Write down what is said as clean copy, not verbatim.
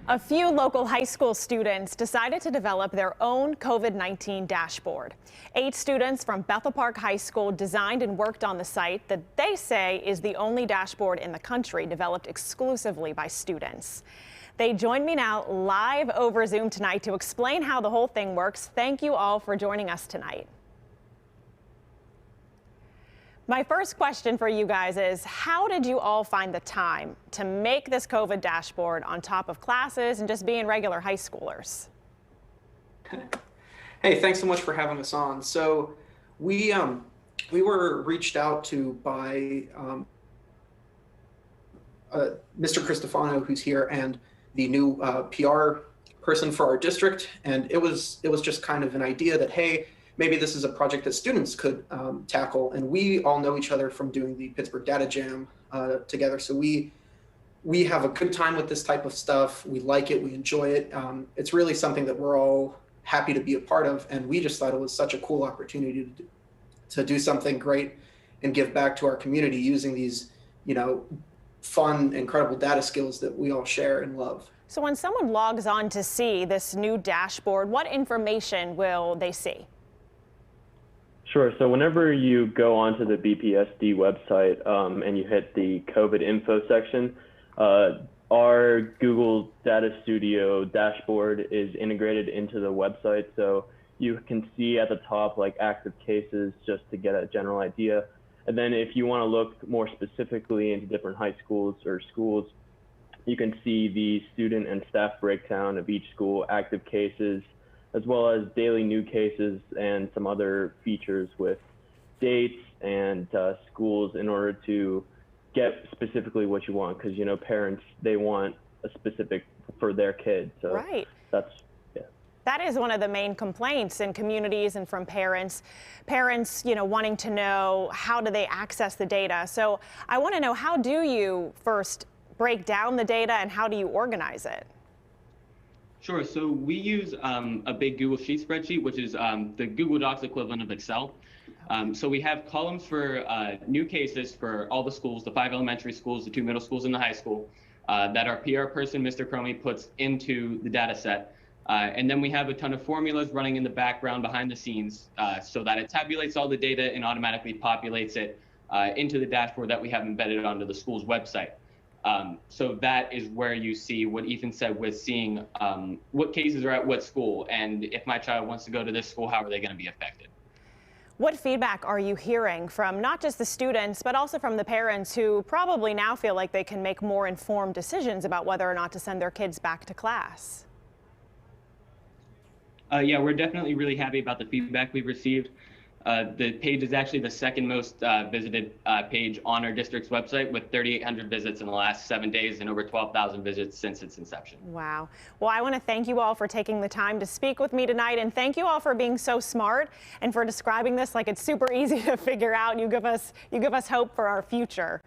A few local high school students decided to develop their own COVID-19 dashboard. 8 students from Bethel Park High School designed and worked on the site that they say is the only dashboard in the country developed exclusively by students. They join me now live over Zoom tonight to explain how the whole thing works. Thank you all for joining us tonight. My first question for you guys is, how did you all find the time to make this COVID dashboard on top of classes and just being regular high schoolers? Hey, thanks so much for having us on. So we were reached out to by Mr. Cristofano, who's here, and the new PR person for our district. And it was just kind of an idea that, hey, maybe this is a project that students could tackle. And we all know each other from doing the Pittsburgh Data Jam together. So we have a good time with this type of stuff. We like it, we enjoy it. It's really something that we're all happy to be a part of. And we just thought it was such a cool opportunity to do something great and give back to our community using these, fun, incredible data skills that we all share and love. So when someone logs on to see this new dashboard, what information will they see? Sure. So whenever you go onto the BPSD website and you hit the COVID info section, our Google Data Studio dashboard is integrated into the website. So you can see at the top like active cases just to get a general idea. And then if you want to look more specifically into different high schools or schools, you can see the student and staff breakdown of each school, active cases, as well as daily new cases and some other features with dates and schools in order to get specifically what you want. Because, parents, they want a specific for their kid. So right. That is one of the main complaints in communities and from parents. Parents, wanting to know how do they access the data. So I want to know, how do you first break down the data and how do you organize it? Sure. So we use a big Google Sheet spreadsheet, which is the Google Docs equivalent of Excel. So we have columns for new cases for all the schools, the 5 elementary schools, the 2 middle schools, and the high school, that our PR person, Mr. Cromie, puts into the data set. And then we have a ton of formulas running in the background behind the scenes so that it tabulates all the data and automatically populates it into the dashboard that we have embedded onto the school's website. So that is where you see what Ethan said with seeing what cases are at what school, and if my child wants to go to this school, how are they going to be affected? What feedback are you hearing from not just the students, but also from the parents who probably now feel like they can make more informed decisions about whether or not to send their kids back to class? Yeah, we're definitely really happy about the feedback we've received. The page is actually the second most visited page on our district's website, with 3,800 visits in the last 7 days and over 12,000 visits since its inception. Wow. Well, I want to thank you all for taking the time to speak with me tonight, and thank you all for being so smart and for describing this like it's super easy to figure out. You give us hope for our future.